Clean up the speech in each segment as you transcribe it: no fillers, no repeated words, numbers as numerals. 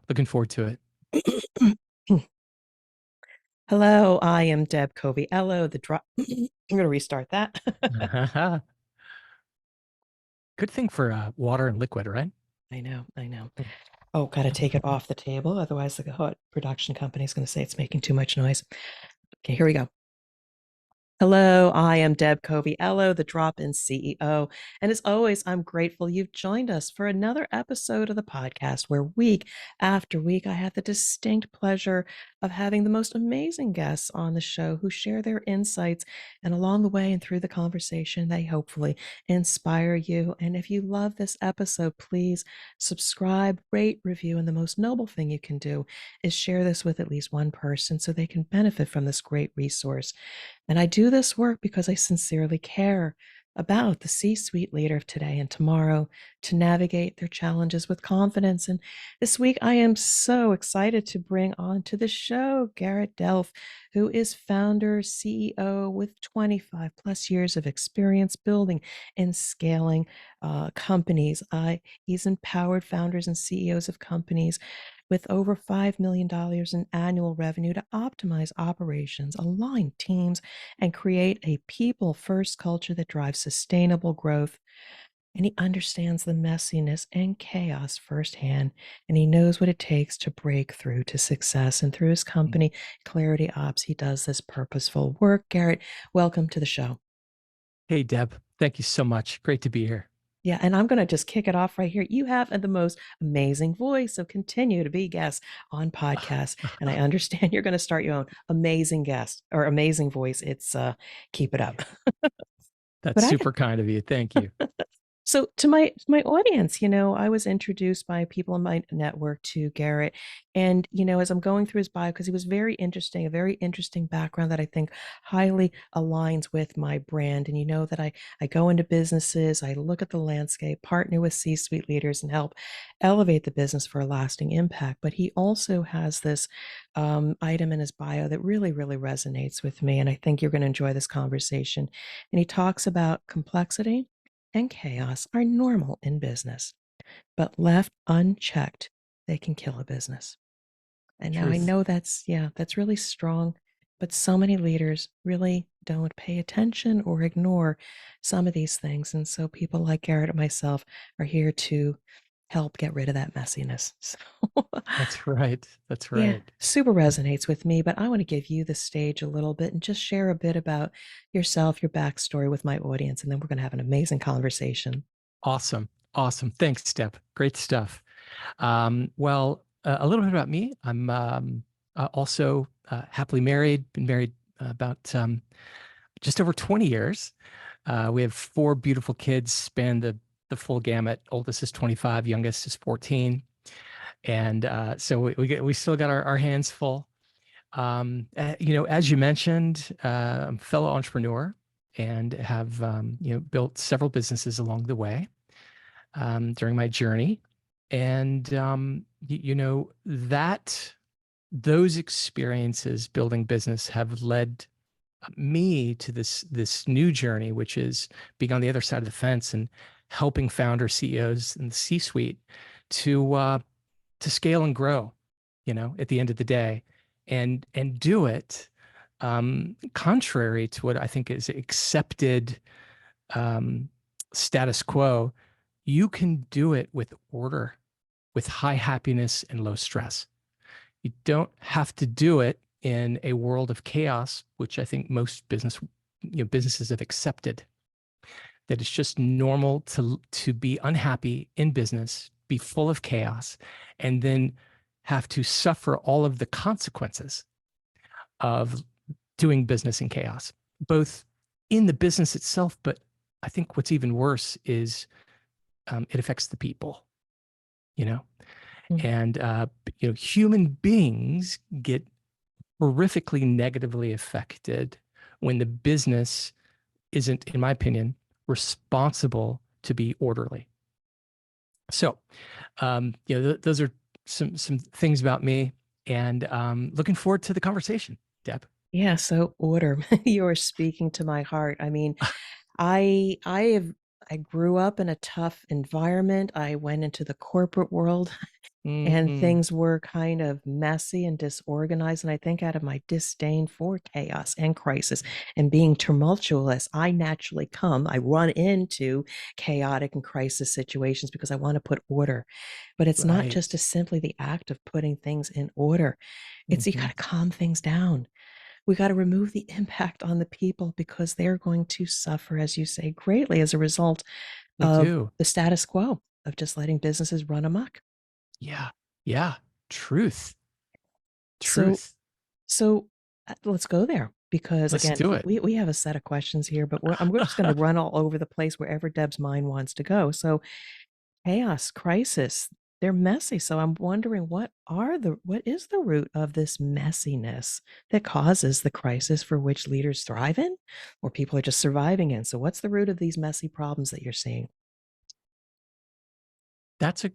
Looking forward to Hello, I am Deb Coviello, the drop. I'm going to restart that. it. Good thing for water and liquid, right? I know, I know. Oh, got to take it off the table. Otherwise, the production company is going to say it's making too much noise. Okay, here we go. Hello, I am Deb Coviello, the Drop In CEO. And as always, I'm grateful you've joined us for another episode of the podcast where week after week I have the distinct pleasure of having the most amazing guests on the show who share their insights. And along the way and through the conversation, they hopefully inspire you. And if you love this episode, please subscribe, rate, review. And the most noble thing you can do is share this with at least one person so they can benefit from this great resource. And I do this work because I sincerely care about the C suite leader of today and tomorrow to navigate their challenges with confidence. And this week, I am so excited to bring on to the show Garrett Delph, who is founder, CEO with 25 plus years of experience building and scaling companies. He's empowered founders and CEOs of companies with over $5 million in annual revenue to optimize operations, align teams, and create a people first culture that drives sustainable growth. And he understands the messiness and chaos firsthand, and he knows what it takes to break through to success. And through his Mm. company, Clarity Ops, he does this purposeful work. Garrett, welcome to the show. Hey, Deb. Thank you so much. Great to be here. Yeah, and I'm going to just kick it off right here. You have the most amazing voice, so continue to be guests on podcasts. And I understand you're going to start your own amazing guest or amazing voice. It's keep it up. That's But I super kind of you. Thank you. So to my audience, I was introduced by people in my network to Garrett, and as I'm going through his bio, because he was very interesting, a very interesting background that I think highly aligns with my brand. And you know that I go into businesses, I look at the landscape, partner with C-suite leaders, and help elevate the business for a lasting impact. But he also has this item in his bio that really, really resonates with me, and I think you're going to enjoy this conversation. And he talks about complexity and chaos are normal in business, but left unchecked, they can kill a business. And now I Truth. know that's really strong, but so many leaders really don't pay attention or ignore some of these things. And so people like Garrett and myself are here to help get rid of that messiness. So That's right. That's yeah, right. super resonates with me, but I want to give you the stage a little bit and just share a bit about yourself, your backstory with my audience, and then we're going to have an amazing conversation. Awesome. Awesome. Thanks, Deb. Great stuff. A little bit about me. I'm also happily married, been married about just over 20 years. We have four beautiful kids, span the full gamut. Oldest is 25, youngest is 14. And so we still got our hands full. As you mentioned, I'm a fellow entrepreneur and have built several businesses along the way during my journey, and that those experiences building business have led me to this new journey, which is being on the other side of the fence and helping founder CEOs in the C-suite to to scale and grow, at the end of the day, and do it contrary to what I think is accepted um, status quo. You can do it with order, with high happiness and low stress. You don't have to do it in a world of chaos, which I think most businesses have accepted. That it's just normal to be unhappy in business, be full of chaos, and then have to suffer all of the consequences of doing business in chaos, both in the business itself, but I think what's even worse is it affects the people, you know, Mm. and human beings get horrifically negatively affected when the business isn't, in my opinion, responsible to be orderly. So, those are some things about me, and looking forward to the conversation, Deb. Yeah, so order. You're speaking to my heart. I mean, I grew up in a tough environment. I went into the corporate world and Mm, things were kind of messy and disorganized. And I think out of my disdain for chaos and crisis and being tumultuous, I run into chaotic and crisis situations because I want to put order. But it's not just right. as simply the act of putting things in order. It's you Hmm. got to calm things down. We got to remove the impact on the people because they're going to suffer, as you say, greatly as a result They of do. the status quo of just letting businesses run amok. Yeah. Yeah. Truth. So, Truth. let's go there because Let's again, do it. we have a set of questions here, but we're just going to run all over the place wherever Deb's mind wants to go. So, chaos, crisis, they're messy. So I'm wondering what is the root of this messiness that causes the crisis for which leaders thrive in or people are just surviving in? So what's the root of these messy problems that you're seeing? That's a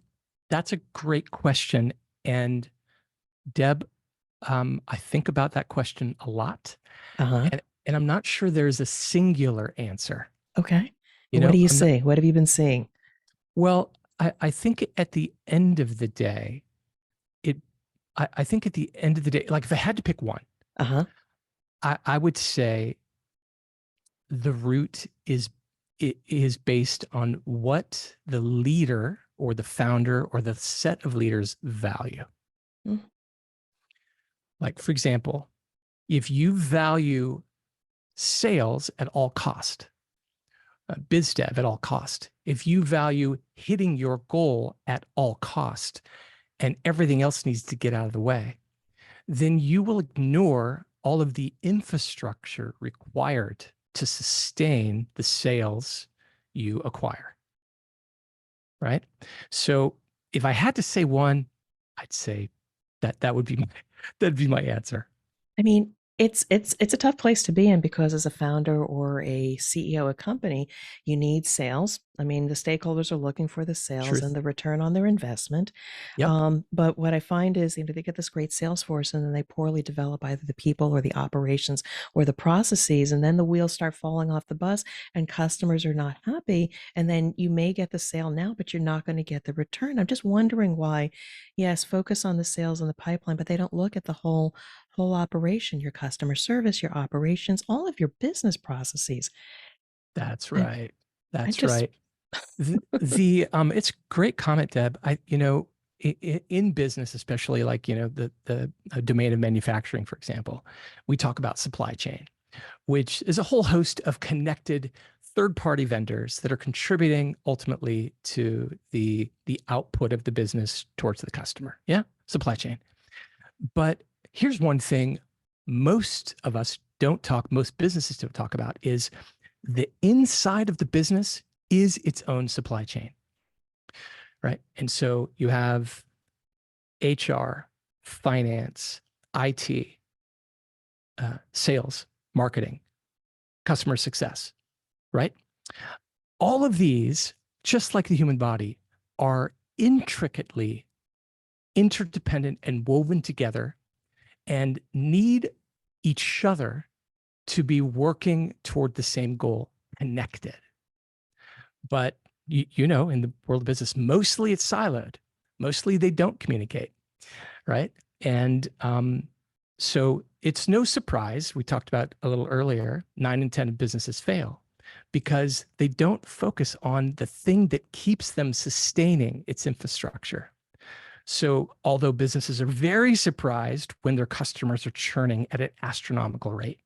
that's a great question. And Deb, I think about that question a lot, Uh-huh. and I'm not sure there's a singular answer. Okay. You What do know, you I'm not, see? What have you been seeing? well, I think at the end of the day, it I think at the end of the day, like if I had to pick one, Uh-huh. I would say the root is based on what the leader or the founder or the set of leaders value. Mm, Like, for example, if you value sales at all cost, biz dev at all cost, if you value hitting your goal at all cost, and everything else needs to get out of the way, then you will ignore all of the infrastructure required to sustain the sales you acquire, right? So if I had to say one, I'd say that would be that'd be my answer. I mean, it's a tough place to be in because as a founder or a CEO of a company, you need sales. I mean, the stakeholders are looking for the sales and Truth. the return on their investment. Yep. But what I find is, they get this great sales force and then they poorly develop either the people or the operations or the processes, and then the wheels start falling off the bus and customers are not happy. And then you may get the sale now, but you're not going to get the return. I'm just wondering why, yes, focus on the sales and the pipeline, but they don't look at the whole operation, your customer service, your operations, all of your business processes. That's And right. I That's just, right. It's a great comment, Deb. In business, especially like, the domain of manufacturing, for example, we talk about supply chain, which is a whole host of connected third-party vendors that are contributing ultimately to the output of the business towards the customer. Yeah, supply chain. But here's one thing most businesses don't talk about is the inside of the business is its own supply chain, right? And so you have HR, finance, IT, sales, marketing, customer success, right? All of these, just like the human body, are intricately interdependent and woven together and need each other to be working toward the same goal, connected. But in the world of business, mostly it's siloed. Mostly they don't communicate, right? And so it's no surprise, we talked about a little earlier, 9 in 10 of businesses fail because they don't focus on the thing that keeps them sustaining its infrastructure. So although businesses are very surprised when their customers are churning at an astronomical rate,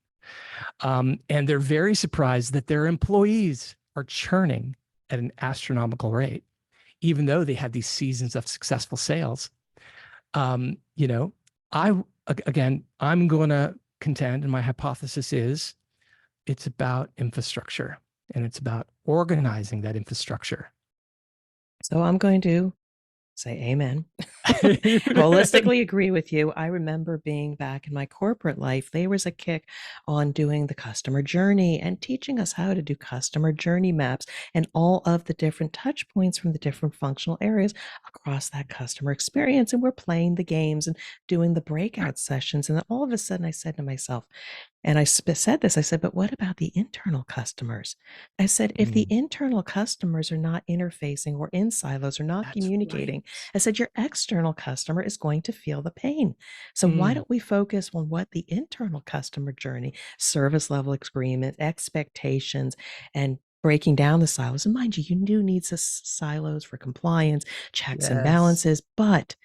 and they're very surprised that their employees are churning at an astronomical rate, even though they had these seasons of successful sales. Um, you know, I'm going to contend, and my hypothesis is it's about infrastructure and it's about organizing that infrastructure. so I'm going to say amen. Holistically agree with you. I remember being back in my corporate life, there was a kick on doing the customer journey and teaching us how to do customer journey maps and all of the different touch points from the different functional areas across that customer experience. And we're playing the games and doing the breakout sessions. And then all of a sudden I said to myself, And I said this, I said, but what about the internal customers? I said, if the Mm, internal customers are not interfacing or in silos or not that's right. communicating, I said, your external customer is going to feel the pain. So why Mm, don't we focus on what the internal customer journey, service level agreement, expectations, and breaking down the silos. And mind you, you do need silos for compliance, checks and yes. balances, but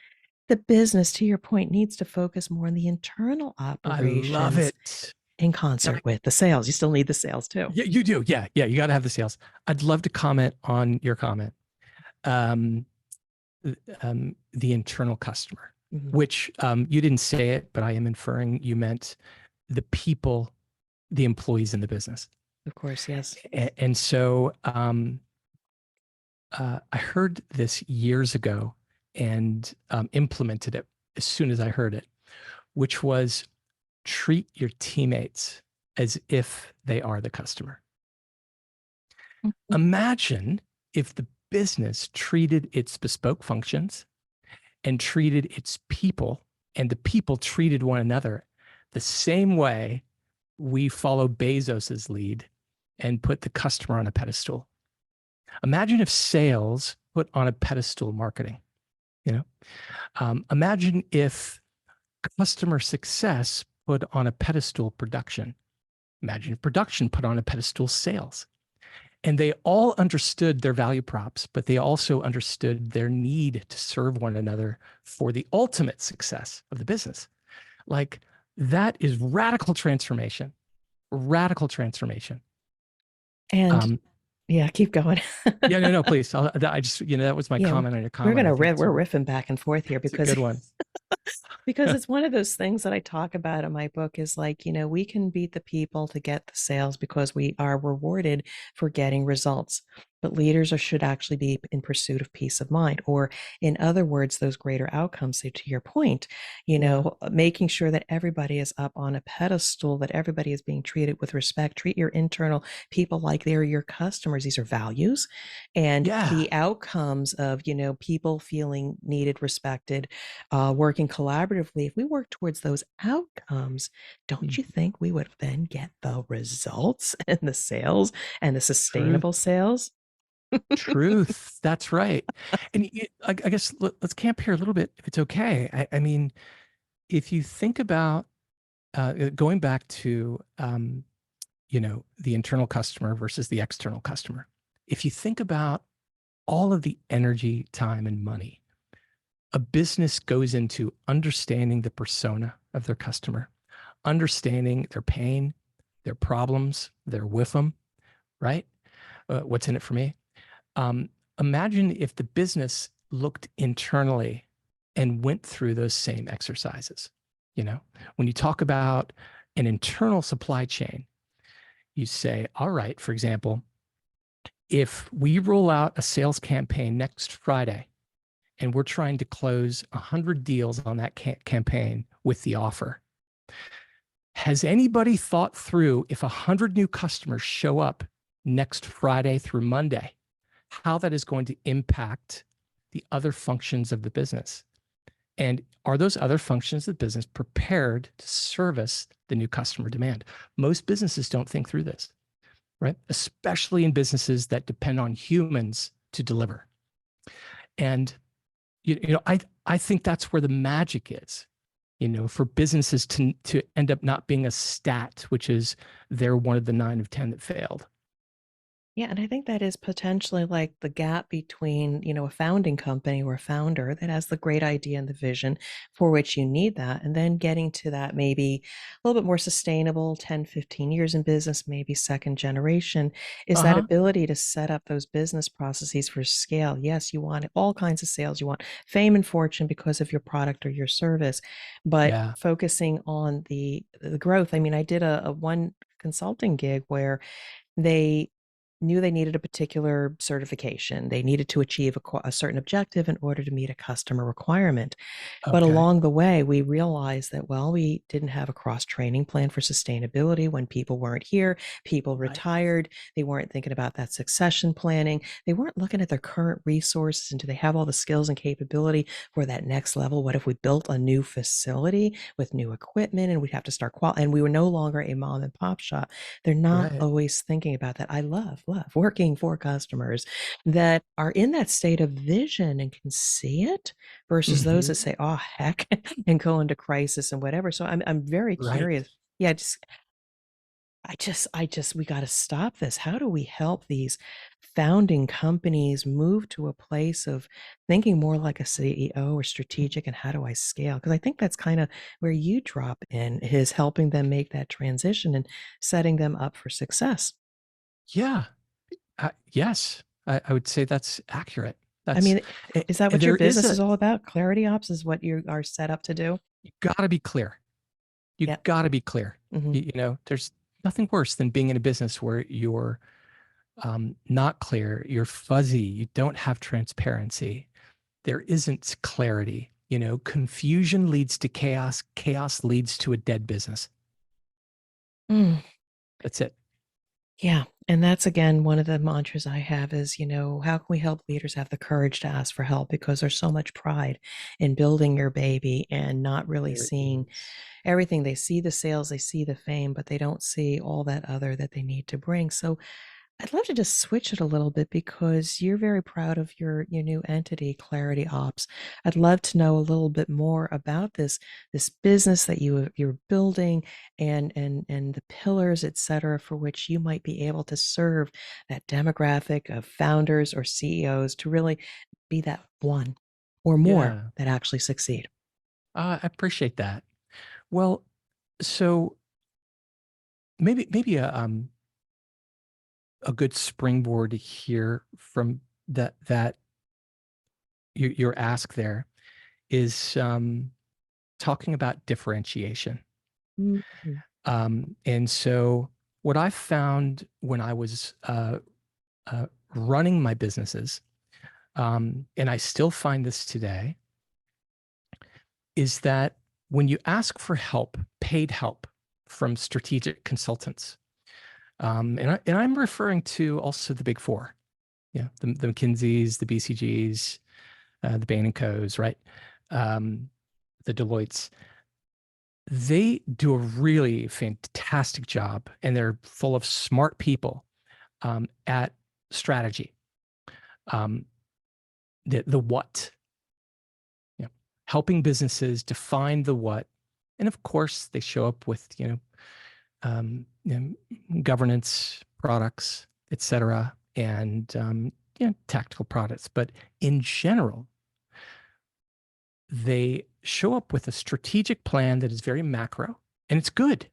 the business, to your point, needs to focus more on the internal I love operations it. in Can I, concert with the sales. You still need the sales too. yeah, you do. Yeah. Yeah. You got to have the sales. I'd love to comment on your comment. Um, the internal customer, Mhm. which you didn't say it, but I am inferring you meant the people, the employees in the business. Of course, yes. And so I heard this years ago and implemented it as soon as I heard it, which was treat your teammates as if they are the customer. Mhm. Imagine if the business treated its bespoke functions and treated its people, and the people treated one another the same way we follow Bezos's lead and put the customer on a pedestal. Imagine if sales put on a pedestal marketing. You know, imagine if customer success put on a pedestal production. Imagine if production put on a pedestal sales. And they all understood their value props, but they also understood their need to serve one another for the ultimate success of the business. Like that is radical transformation, radical transformation. And Um, yeah, keep going. yeah, no, no, please. I just, that was my Yeah, comment on your we're comment. I gonna think we're riffing back and forth here it's a because good one. because it's one of those things that I talk about in my book is like, we can beat the people to get the sales because we are rewarded for getting results. But leaders should actually be in pursuit of peace of mind, or in other words, those greater outcomes. So to your point, Yeah. making sure that everybody is up on a pedestal, that everybody is being treated with respect. Treat your internal people like they're your customers. These are values, and Yeah. the outcomes of, people feeling needed, respected, working collaboratively, if we work towards those outcomes, don't you think we would then get the results and the sales and the Truth. sustainable sales? Truth. That's right. And I guess let's camp here a little bit, if it's okay. I mean, if you think about going back to, the internal customer versus the external customer, if you think about all of the energy, time, and money a business goes into understanding the persona of their customer, understanding their pain, their problems, their with them, right? What's in it for me? Um, Imagine if the business looked internally and went through those same exercises. When you talk about an internal supply chain, you say, all right, for example, if we roll out a sales campaign next Friday and we're trying to close 100 deals on that campaign with the offer, has anybody thought through if 100 new customers show up next Friday through Monday, how that is going to impact the other functions of the business? And are those other functions of the business prepared to service the new customer demand? Most businesses don't think through this, right? Especially in businesses that depend on humans to deliver. And I think that's where the magic is. For businesses to end up not being a stat, which is they're one of the 9 of 10 that failed. Yeah, and I think that is potentially like the gap between, a founding company or a founder that has the great idea and the vision for which you need that, and then getting to that maybe a little bit more sustainable 10, 15 years in business, maybe second generation, is that Uh-huh. ability to set up those business processes for scale. Yes, you want all kinds of sales. You want fame and fortune because of your product or your service, but Yeah. focusing on the growth. I mean, I did a one consulting gig where they knew they needed a particular certification. They needed to achieve a certain objective in order to meet a customer requirement. But Okay. along the way, we realized that, well, we didn't have a cross-training plan for sustainability when people weren't here, people Right. retired, they weren't thinking about that succession planning, they weren't looking at their current resources and do they have all the skills and capability for that next level? What if we built a new facility with new equipment and we'd have to start and we were no longer a mom and pop shop. They're not Right. always thinking about that. I love working for customers that are in that state of vision and can see it versus those that Hmm. say, "Oh, heck," and go into crisis and whatever. So I'm very Right. curious. Yeah, we got to stop this. How do we help these founding companies move to a place of thinking more like a CEO or strategic, and how do I scale? Because I think that's kind of where you drop in, is helping them make that transition and setting them up for success. Yeah. Yes. I would say that's accurate. I That's mean, is that what your there is business a is all about? Clarity ops is what you are set up to do? you got to be clear. You Yeah. got to be clear. Mhm. There's nothing worse than being in a business where you're not clear, you're fuzzy, you don't have transparency, there isn't clarity. Confusion leads to chaos, chaos leads to a dead business. Mm. That's it. Yeah, and that's again one of the mantras I have is, how can we help leaders have the courage to ask for help? Because there's so much pride in building your baby and not really There seeing is. everything. They see the sales, they see the fame, but they don't see all that other that they need to bring. So I'd love to just switch it a little bit because you're very proud of your new entity, Clarity Ops. I'd love to know a little bit more about this business that you're building and the pillars, et cetera, for which you might be able to serve that demographic of founders or CEOs to really be that one or more Yeah. that actually succeed. I appreciate that. Well, so maybe a good springboard here from that your ask there is talking about differentiation. Mhm. And so what I found when I was uh, running my businesses, and I still find this today, is that when you ask for help, paid help from strategic consultants, and I'm referring to also the big four, the McKinseys, the BCGs, the Bain and Co's, right? Um, the Deloittes. They do a really fantastic job, and they're full of smart people at strategy, um, the what, helping businesses define the what, and of course they show up with governance, products, etc., and tactical products. But in general, they show up with a strategic plan that is very macro, and it's good.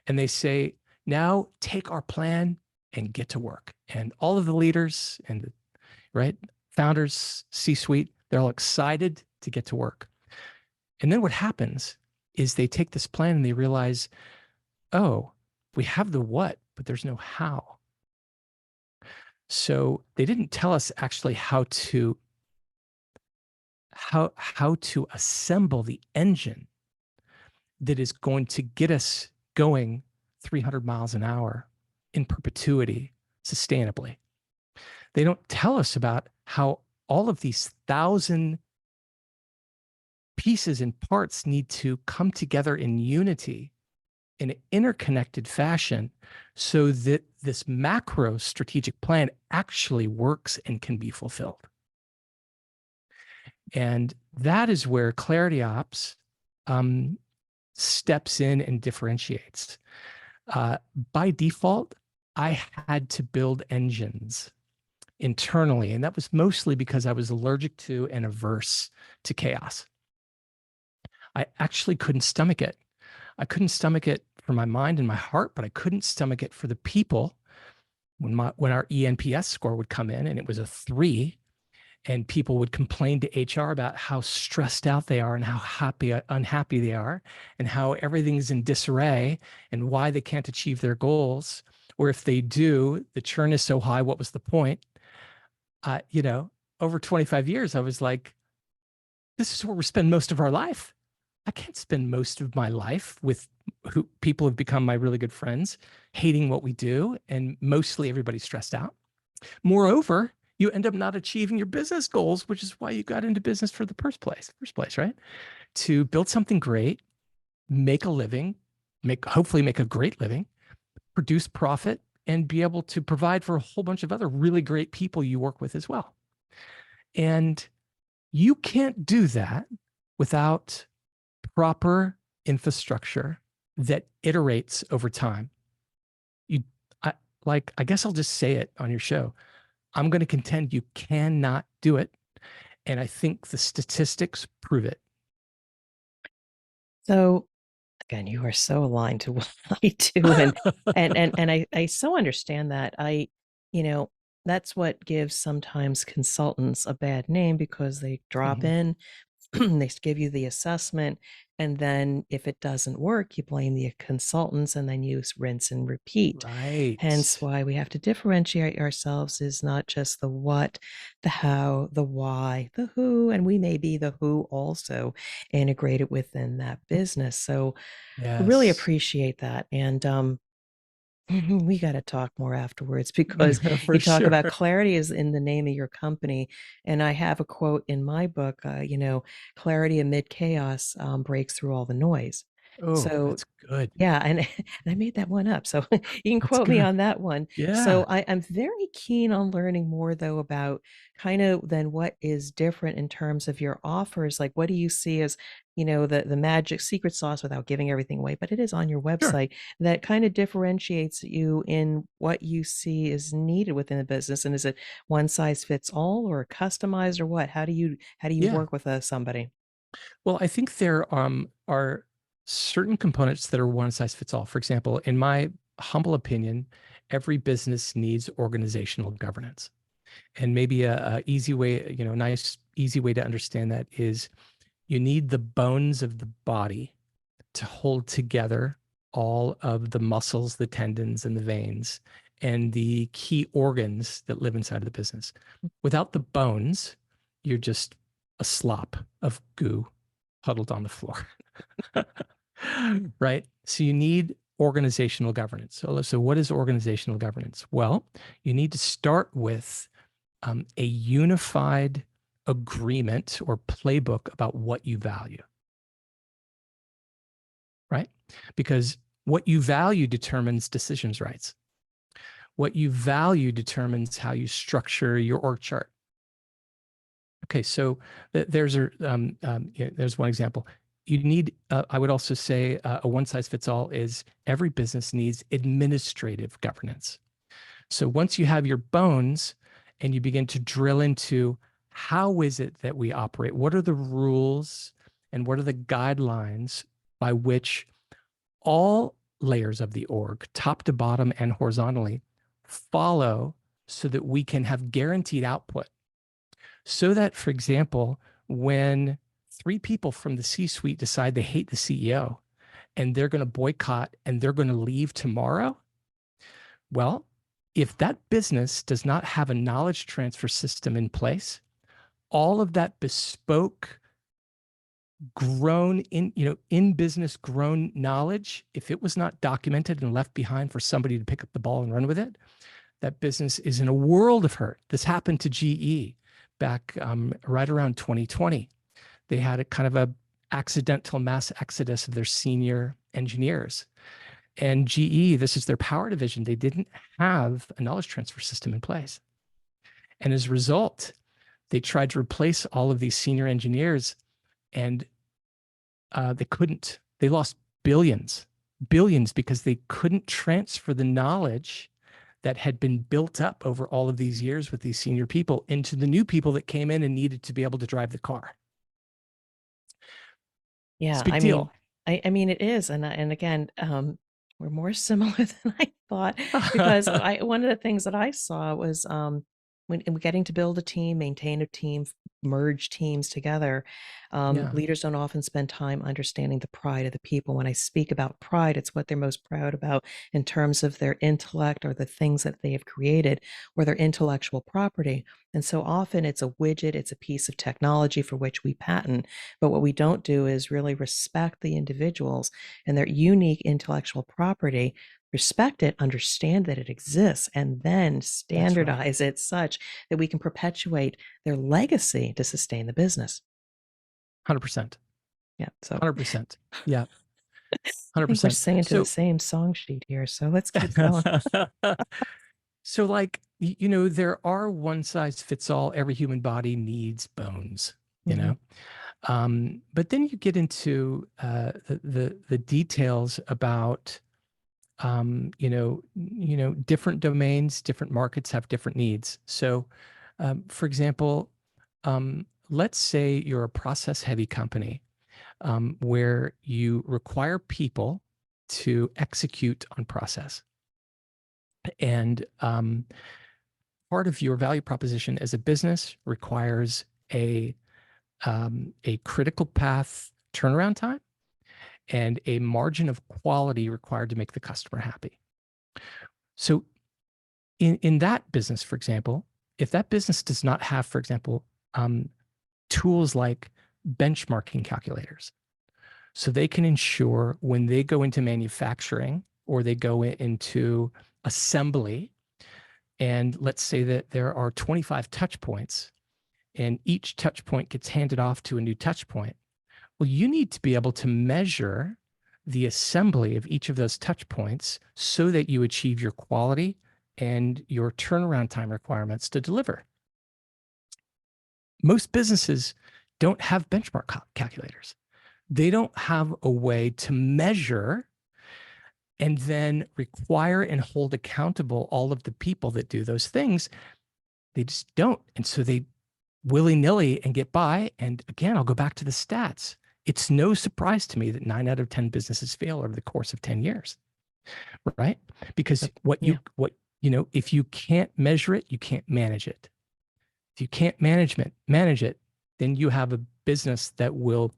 And they say, now take our plan and get to work. And all of the leaders and the right founders, C-suite, they're all excited to get to work. And then what happens is they take this plan and they realize, oh, we have the what, but there's no how. So they didn't tell us actually how to assemble the engine that is going to get us going 300 miles an hour in perpetuity sustainably. They don't tell us about how all of these thousand pieces and parts need to come together in unity in an interconnected fashion so that this macro strategic plan actually works and can be fulfilled. And that is where Clarity Ops um, steps in and differentiates. By default, I had to build engines internally, and that was mostly because I was allergic to and averse to chaos. I actually couldn't stomach it. I couldn't stomach it for my mind and my heart, but I couldn't stomach it for the people. When our ENPS score would come in and it was a 3, and people would complain to HR about how stressed out they are and how unhappy they are, and how everything's in disarray and why they can't achieve their goals, Or if they do, the churn is so high, what was the point? You know, over 25 years, I was like, this is where we spend most of our life. I can't spend most of my life with who people have become my really good friends, hating what we do, and mostly everybody's stressed out. Moreover, you end up not achieving your business goals, which is why you got into business for the first place, right? To build something great, make a living, hopefully make a great living, produce profit, and be able to provide for a whole bunch of other really great people you work with as well. And you can't do that without proper infrastructure that iterates over time. You, I guess I'll just say it on your show. I'm going to contend you cannot do it. And I think the statistics prove it. So again, you are so aligned to what I do, and I so understand that. You know, that's what gives sometimes consultants a bad name because they drop Mhm. in, they give you the assessment, and then if it doesn't work, you blame the consultants, and then you rinse and repeat. Hence Right. why we have to differentiate ourselves is not just the what, the how, the why, the who, and we may be the who also integrated within that business. So I really Yes. appreciate that. And we got to talk more afterwards because For you talk sure. about clarity is in the name of your company. And I have a quote in my book, clarity amid chaos breaks through all the noise. Oh, So that's good. yeah, and, and I made that one up. So you can That's quote me good. on that one. So Yeah. I'm very keen on learning more though about kind of then what is different in terms of your offers. Like what do you see as, the magic secret sauce without giving everything away, but it is on your Sure. website that kind of differentiates you in what you see is needed within the business. And is it one size fits all or customized or what? How do you Yeah. work with somebody? Well, I think there are certain components that are one size fits all. For example, in my humble opinion, every business needs organizational governance. And maybe a easy way, nice, easy way to understand that is you need the bones of the body to hold together all of the muscles, the tendons, and the veins, and the key organs that live inside of the business. Without the bones, you're just a slop of goo huddled on the floor. Right? So you need organizational governance. So what is organizational governance? Well, you need to start with a unified agreement or playbook about what you value, right? Because what you value determines decisions rights. What you value determines how you structure your org chart. Okay, so there's there's one example. You need, I would also say, a one size fits all is every business needs administrative governance. So once you have your bones and you begin to drill into how is it that we operate, what are the rules and what are the guidelines by which all layers of the org, top to bottom and horizontally, follow so that we can have guaranteed output. So that, for example, when three people from the C suite decide they hate the CEO and they're going to boycott and they're going to leave tomorrow, well, if that business does not have a knowledge transfer system in place, all of that bespoke grown in business grown knowledge, if it was not documented and left behind for somebody to pick up the ball and run with it, that business is in a world of hurt. This happened to GE back right around 2020. They had a kind of a accidental mass exodus of their senior engineers. And GE, this is their power division, they didn't have a knowledge transfer system in place. And as a result, they tried to replace all of these senior engineers and they couldn't. They lost billions, billions because they couldn't transfer the knowledge that had been built up over all of these years with these senior people into the new people that came in and needed to be able to drive the car. It's Yeah, a big deal. I mean it is, and again, we're more similar than I thought because I one of the things that I saw was when and getting to build a team, maintain a team, merge teams together, Yeah, leaders don't often spend time understanding the pride of the people. When I speak about pride, it's what they're most proud about in terms of their intellect or the things that they have created or their intellectual property. And so often it's a widget, it's a piece of technology for which we patent. But what we don't do is really respect the individuals and their unique intellectual property, respect it, understand that it exists, and then that's right. standardize it such that we can perpetuate their legacy to sustain the business. 100%. Yeah. So 100%. Yeah, I think we're 100%. singing to the So, same song sheet here. So let's keep going. so like, there are one size fits all. Every human body needs bones, you Mhm. know? But then you get into the details about different domains, different markets have different needs. So, for example, let's say you're a process heavy company where you require people to execute on process. And part of your value proposition as a business requires a critical path turnaround time and a margin of quality required to make the customer happy. So in that business, for example, if that business does not have, for example, tools like benchmarking calculators, so they can ensure when they go into manufacturing or they go into assembly, and let's say that there are 25 touch points and each touch point gets handed off to a new touch point. Well, you need to be able to measure the assembly of each of those touch points so that you achieve your quality and your turnaround time requirements to deliver. Most businesses don't have benchmark calculators. They don't have a way to measure and then require and hold accountable all of the people that do those things. They just don't. And so they willy-nilly and get by. And again, I'll go back to the stats. It's no surprise to me that 9 out of 10 businesses fail over the course of 10 years, right? Because Yeah. if you can't measure it, you can't manage it. If you can't manage it, then you have a business that will,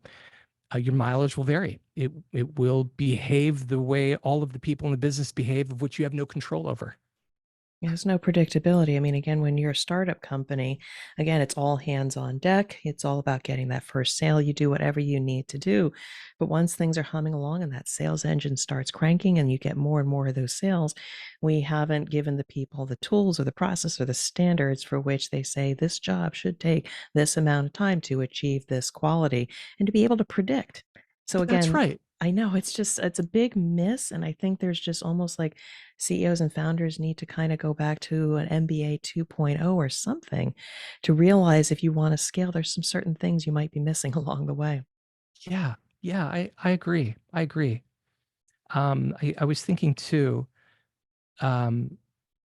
your mileage will vary. It will behave the way all of the people in the business behave, of which you have no control over. There's no predictability. I mean, again, when you're a startup company, again, it's all hands on deck. It's all about getting that first sale. You do whatever you need to do. But once things are humming along and that sales engine starts cranking and you get more and more of those sales, we haven't given the people the tools or the process or the standards for which they say this job should take this amount of time to achieve this quality and to be able to predict. So That's again, right. I know it's a big miss. And I think there's just almost like CEOs and founders need to kind of go back to an MBA 2.0 or something to realize if you want to scale, there's some certain things you might be missing along the way. Yeah. Yeah. I agree. I agree. I was thinking too, um,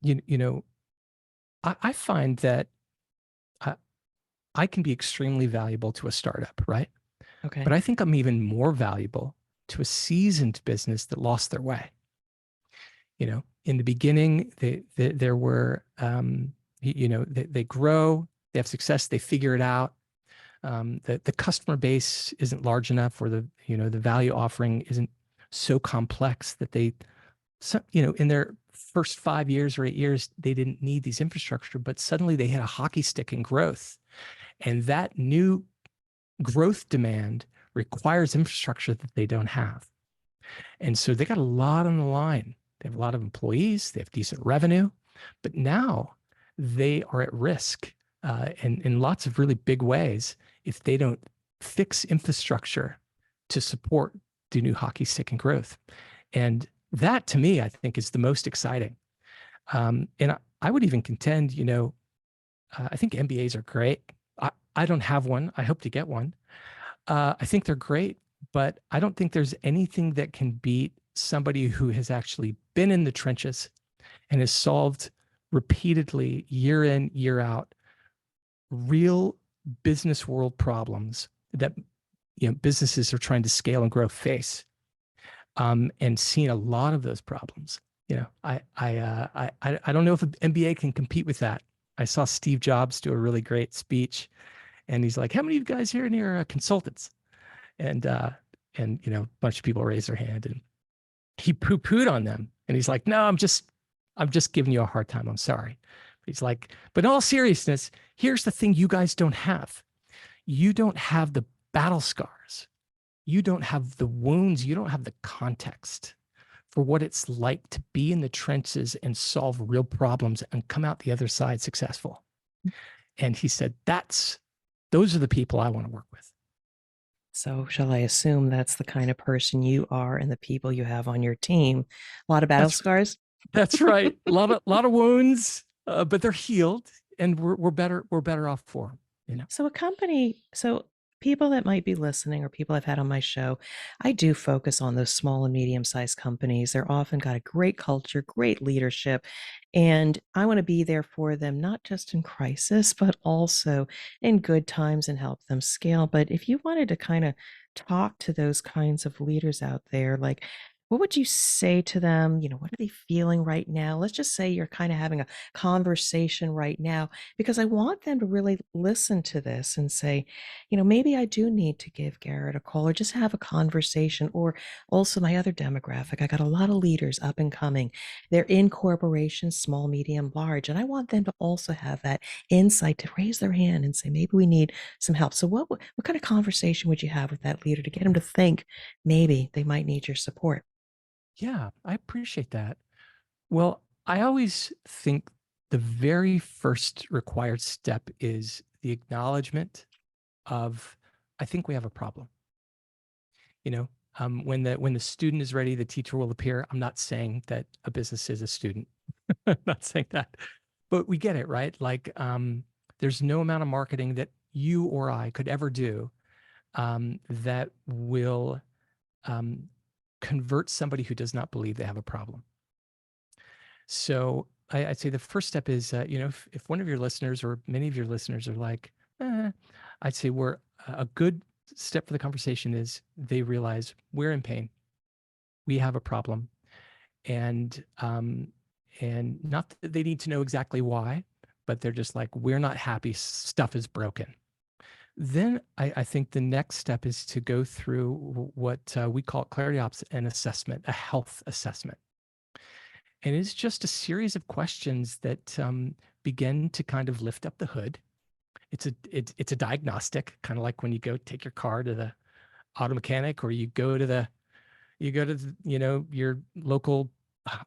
you know, I find that I, I can be extremely valuable to a startup, right? But Okay. I think I'm even more valuable to a seasoned business that lost their way. In the beginning, there were, they grow, they have success, they figure it out. The customer base isn't large enough, or the value offering isn't so complex that in their first 5 years or 8 years, they didn't need these infrastructure, but suddenly they had a hockey stick in growth. And that new growth demand requires infrastructure that they don't have. And so they got a lot on the line. They have a lot of employees, they have decent revenue, but now they are at risk in lots of really big ways if they don't fix infrastructure to support the new hockey stick and growth. And that to me, I think is the most exciting. And I would even contend, I think MBAs are great. I don't have one. I hope to get one. I think they're great, but I don't think there's anything that can beat somebody who has actually been in the trenches and has solved repeatedly, year in, year out, real business world problems that businesses are trying to scale and grow face, and seen a lot of those problems. I don't know if an MBA can compete with that. I saw Steve Jobs do a really great speech, and he's like, "How many of you guys here in here are consultants?" And a bunch of people raised their hand, and he poo-pooed on them, and he's like, "No, I'm just giving you a hard time. I'm sorry." He's like, "But in all seriousness, here's the thing: you guys don't have. You don't have the battle scars. You don't have the wounds. You don't have the context for what it's like to be in the trenches and solve real problems and come out the other side successful." And he said, those are the people I want to work with. So, shall I assume that's the kind of person you are and the people you have on your team? A lot of battle That's scars? that's right. A lot of wounds, but they're healed, and we're better off for them. You know. So people that might be listening or people I've had on my show, I do focus on those small and medium-sized companies. They're often got a great culture, great leadership, and I want to be there for them, not just in crisis, but also in good times and help them scale. But if you wanted to kind of talk to those kinds of leaders out there, like what would you say to them? What are they feeling right now? Let's just say you're kind of having a conversation right now because I want them to really listen to this and say, maybe I do need to give Garrett a call or just have a conversation. Or also my other demographic, I got a lot of leaders up and coming. They're in corporations, small, medium, large, and I want them to also have that insight to raise their hand and say, maybe we need some help. So what kind of conversation would you have with that leader to get them to think maybe they might need your support? Yeah, I appreciate that. Well, I always think the very first required step is the acknowledgement of, I think we have a problem. You know, when the student is ready, the teacher will appear. I'm not saying that a business is a student. I'm not saying that, but we get it, right? Like, there's no amount of marketing that you or I could ever do that will um, convert somebody who does not believe they have a problem. So I'd say the first step is, if one of your listeners or many of your listeners are like, I'd say we're a good step for the conversation is they realize we're in pain, we have a problem, and not that they need to know exactly why, but they're just like, we're not happy, stuff is broken. Then I think the next step is to go through what we call Clarity Ops, an assessment, a health assessment. And it's just a series of questions that begin to kind of lift up the hood. It's a diagnostic, kind of like when you go take your car to the auto mechanic, or you go to your local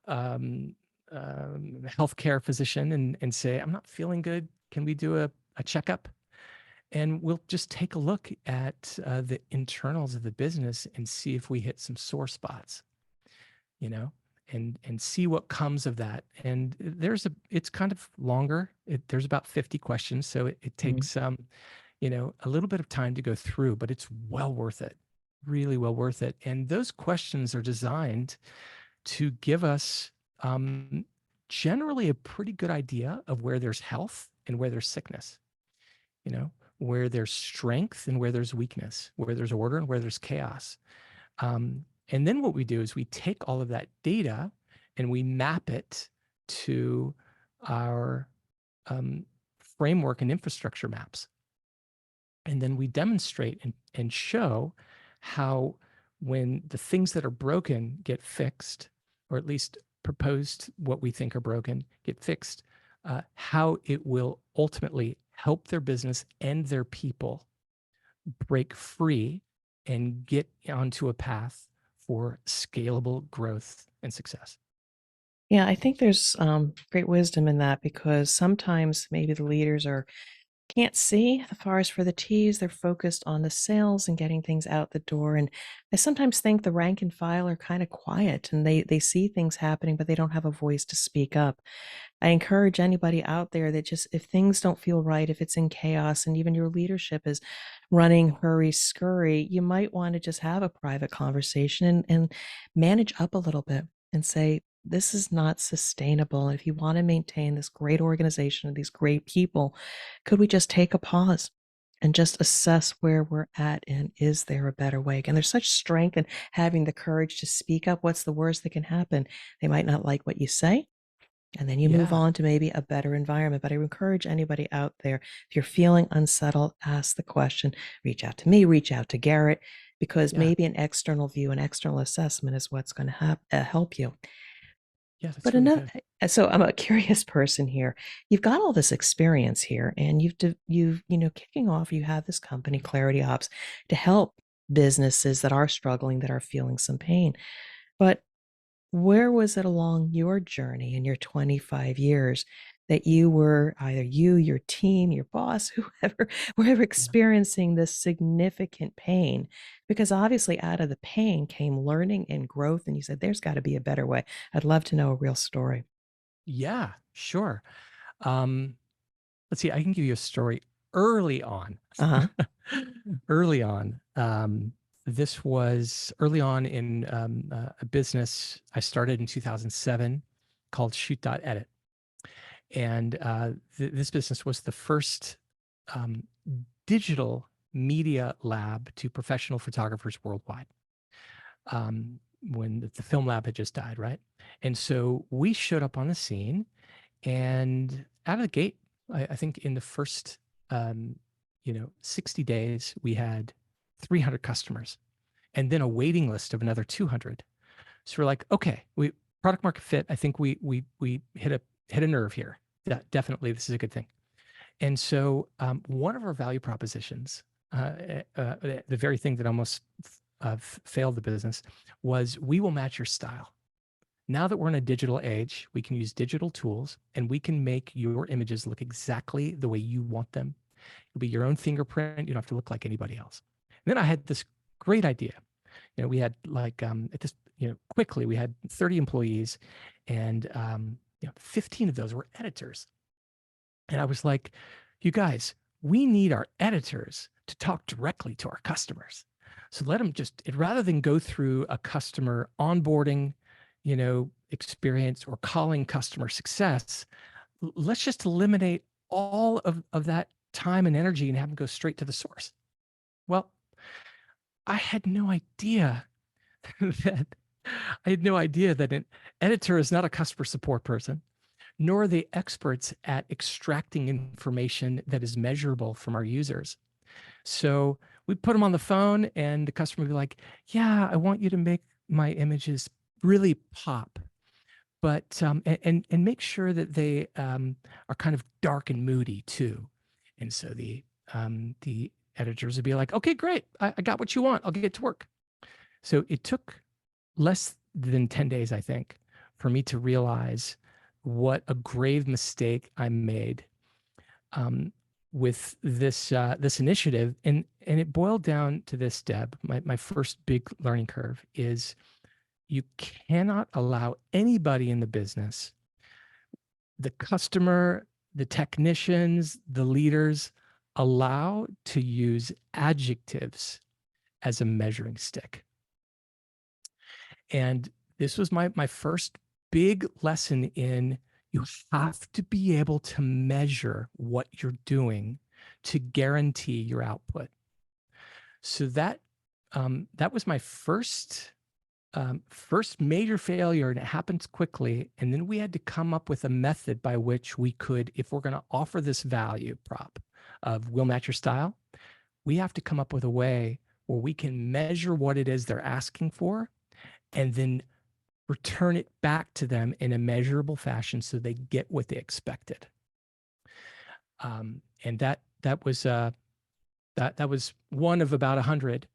um, healthcare physician and say, I'm not feeling good. Can we do a checkup? And we'll just take a look at the internals of the business and see if we hit some sore spots. You know, and see what comes of that. And it's kind of longer. There's about 50 questions, so it takes a little bit of time to go through, but it's well worth it, really well worth it. And those questions are designed to give us generally a pretty good idea of where there's health and where there's sickness. Where there's strength and where there's weakness, where there's order and where there's chaos. And then what we do is we take all of that data and we map it to our framework and infrastructure maps. And then we demonstrate and show how, when the things that are broken get fixed, or at least proposed what we think are broken get fixed, how it will ultimately help their business and their people break free and get onto a path for scalable growth and success. Yeah, I think there's great wisdom in that because sometimes maybe the leaders can't see the forest for the trees. They're focused on the sales and getting things out the door. And I sometimes think the rank and file are kind of quiet and they see things happening, but they don't have a voice to speak up. I encourage anybody out there that just, if things don't feel right, if it's in chaos and even your leadership is running hurry scurry, you might want to just have a private conversation and manage up a little bit and say, this is not sustainable. If you want to maintain this great organization and these great people, could we just take a pause and just assess where we're at? And is there a better way? And there's such strength in having the courage to speak up. What's the worst that can happen? They might not like what you say, And then you move Yeah. on to maybe a better environment. But I encourage anybody out there, if you're feeling unsettled, ask the question, reach out to me, reach out to Garrett, because Yeah. maybe an external view, an external assessment is what's going to help you. Yeah. That's But really another, good. so I'm a curious person here. You've got all this experience here, and kicking off, you have this company, Clarity Ops, to help businesses that are struggling, that are feeling some pain. But where was it along your journey in your 25 years that you were, either you, your team, your boss, whoever, were Yeah. experiencing this significant pain? Because obviously out of the pain came learning and growth, and you said, there's got to be a better way. I'd love to know a real story. Yeah. Sure. Um, let's see. I can give you a story early on. Uh-huh. Early on. This was early on in a business I started in 2007 called Shoot.edit. And this business was the first um, digital media lab to professional photographers worldwide. When the film lab had just died, right? And so we showed up on the scene, and out of the gate, I think in the first 60 days, we had 300 customers, and then a waiting list of another 200. So we're like, okay, we product market fit. I think we hit a nerve here. Definitely, this is a good thing. And so one of our value propositions, the very thing that almost failed the business, was we will match your style. Now that we're in a digital age, we can use digital tools and we can make your images look exactly the way you want them. It'll be your own fingerprint. You don't have to look like anybody else. And then I had this great idea. We had at this, quickly we had 30 employees, and 15 of those were editors. And I was like, you guys, we need our editors to talk directly to our customers. So let them rather than go through a customer onboarding, experience or calling customer success, let's just eliminate all of that time and energy and have them go straight to the source. Well, I had no idea that an editor is not a customer support person, nor are they experts at extracting information that is measurable from our users. So we put them on the phone, and the customer would be like, yeah, I want you to make my images really pop, but and make sure that they are kind of dark and moody too. And so the editors would be like, okay, great, I got what you want, I'll get to work. So it took less than 10 days, I think, for me to realize what a grave mistake I made with this initiative. And it boiled down to this, Deb. My first big learning curve is you cannot allow anybody in the business, the customer, the technicians, the leaders, allow to use adjectives as a measuring stick. And this was my first big lesson in, you have to be able to measure what you're doing to guarantee your output. So that was my first major failure, and it happened quickly. And then we had to come up with a method by which we could, if we're going to offer this value prop of we'll match your style, we have to come up with a way where we can measure what it is they're asking for and then return it back to them in a measurable fashion so they get what they expected. And that was one of about 100.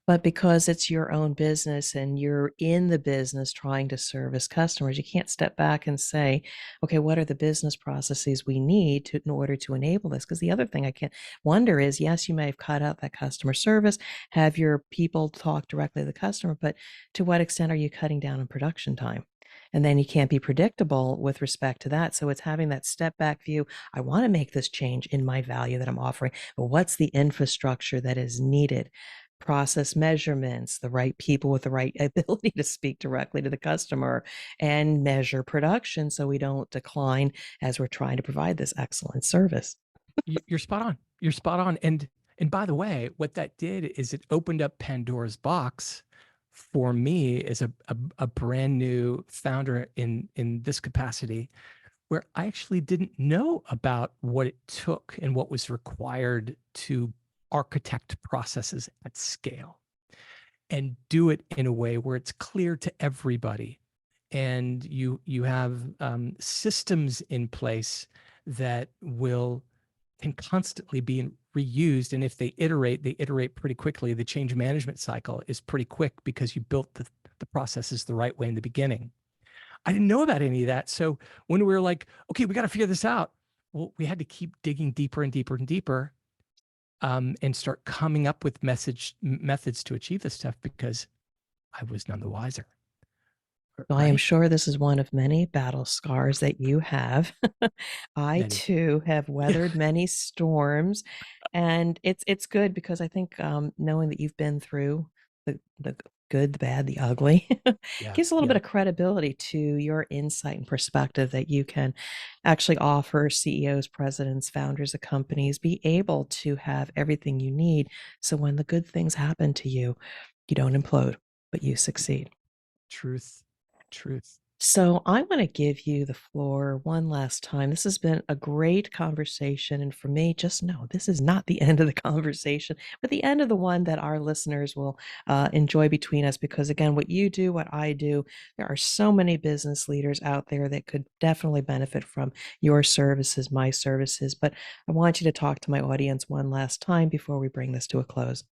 But because it's your own business and you're in the business trying to service customers, you can't step back and say, okay, what are the business processes we need in order to enable this? Because the other thing I can wonder is, yes, you may have cut out that customer service, have your people talk directly to the customer, but to what extent are you cutting down on production time? And then you can't be predictable with respect to that. So it's having that step back view. I want to make this change in my value that I'm offering, but what's the infrastructure that is needed? Process measurements, the right people with the right ability to speak directly to the customer, and measure production so we don't decline as we're trying to provide this excellent service. You're spot on. You're spot on. And by the way, what that did is it opened up Pandora's box for me as a brand new founder in this capacity, where I actually didn't know about what it took and what was required to architect processes at scale and do it in a way where it's clear to everybody. And you have systems in place that can constantly be reused. And if they iterate pretty quickly. The change management cycle is pretty quick because you built the processes the right way in the beginning. I didn't know about any of that. So when we were like, okay, we got to figure this out, well, we had to keep digging deeper and deeper and deeper, and start coming up with methods to achieve this stuff because I was none the wiser. I am Right? sure this is one of many battle scars that you have. I Many. too have Yeah. weathered many storms, and it's good because I think knowing that you've been through the good, the bad, the ugly Yeah. gives a little bit Yeah. of credibility to your insight and perspective that you can actually offer CEOs, presidents, founders of companies, be able to have everything you need. So when the good things happen to you, you don't implode, but you succeed. Truth. Truth. So I want to give you the floor one last time. This has been a great conversation. And for me, just know this is not the end of the conversation, but the end of the one that our listeners will enjoy between us. Because again, what you do, what I do, there are so many business leaders out there that could definitely benefit from your services, my services. But I want you to talk to my audience one last time before we bring this to a close.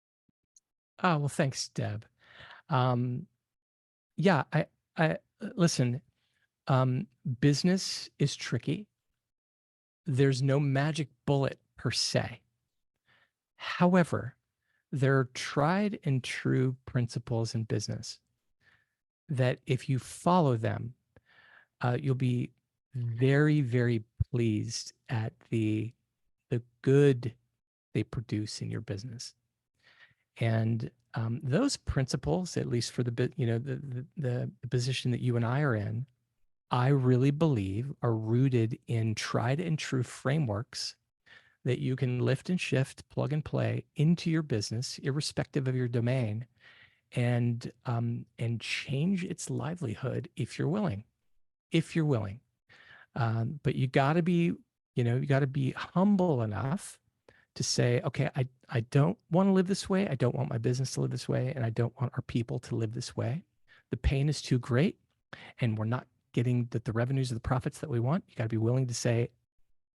Oh, well, thanks, Deb. Um, yeah, I listen, business is tricky. There's no magic bullet per se. However, there are tried and true principles in business that if you follow them, you'll be very, very pleased at the good they produce in your business. And those principles, at least for the position that you and I are in, I really believe are rooted in tried and true frameworks that you can lift and shift, plug and play into your business, irrespective of your domain, and change its livelihood if you're willing. If you're willing, but you got to be humble enough to say, okay, I don't want to live this way. I don't want my business to live this way, and I don't want our people to live this way. The pain is too great, and we're not getting the revenues or the profits that we want. You got to be willing to say,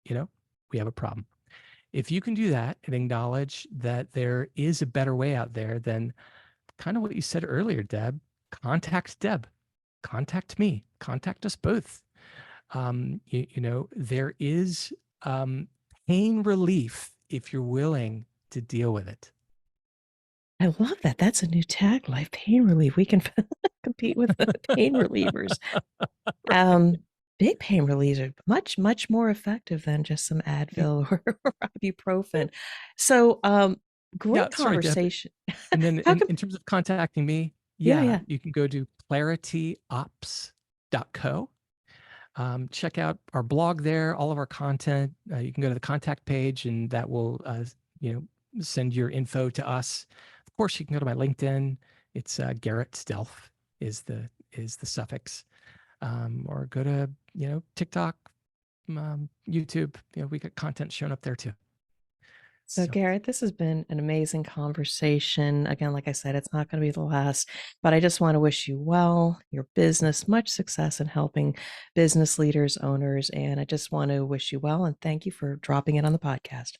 we have a problem. If you can do that and acknowledge that there is a better way out there, then kind of what you said earlier, Deb, contact Deb, contact me, contact us both. There is pain relief if you're willing to deal with it. I love that. That's a new tagline, pain relief. We can compete with the pain relievers. Um, Big pain relievers are much, much more effective than just some Mm, Advil or ibuprofen. So, Yeah, great sorry, Deb. conversation. And then How in terms of contacting me, Yeah, yeah, yeah. you can go to clarityops.co. Check out our blog there, all of our content. You can go to the contact page, and that will, send your info to us. Of course, you can go to my LinkedIn. It's Garrett Delph is the suffix, or go to TikTok, YouTube. We got content shown up there too. So, So Garrett, this has been an amazing conversation. Again, like I said, it's not going to be the last, but I just want to wish you well, your business, much success in helping business leaders, owners, and I just want to wish you well and thank you for dropping it on the podcast.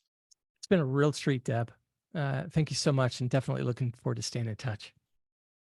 it's been a real treat, Deb. Thank you so much, and definitely looking forward to staying in touch.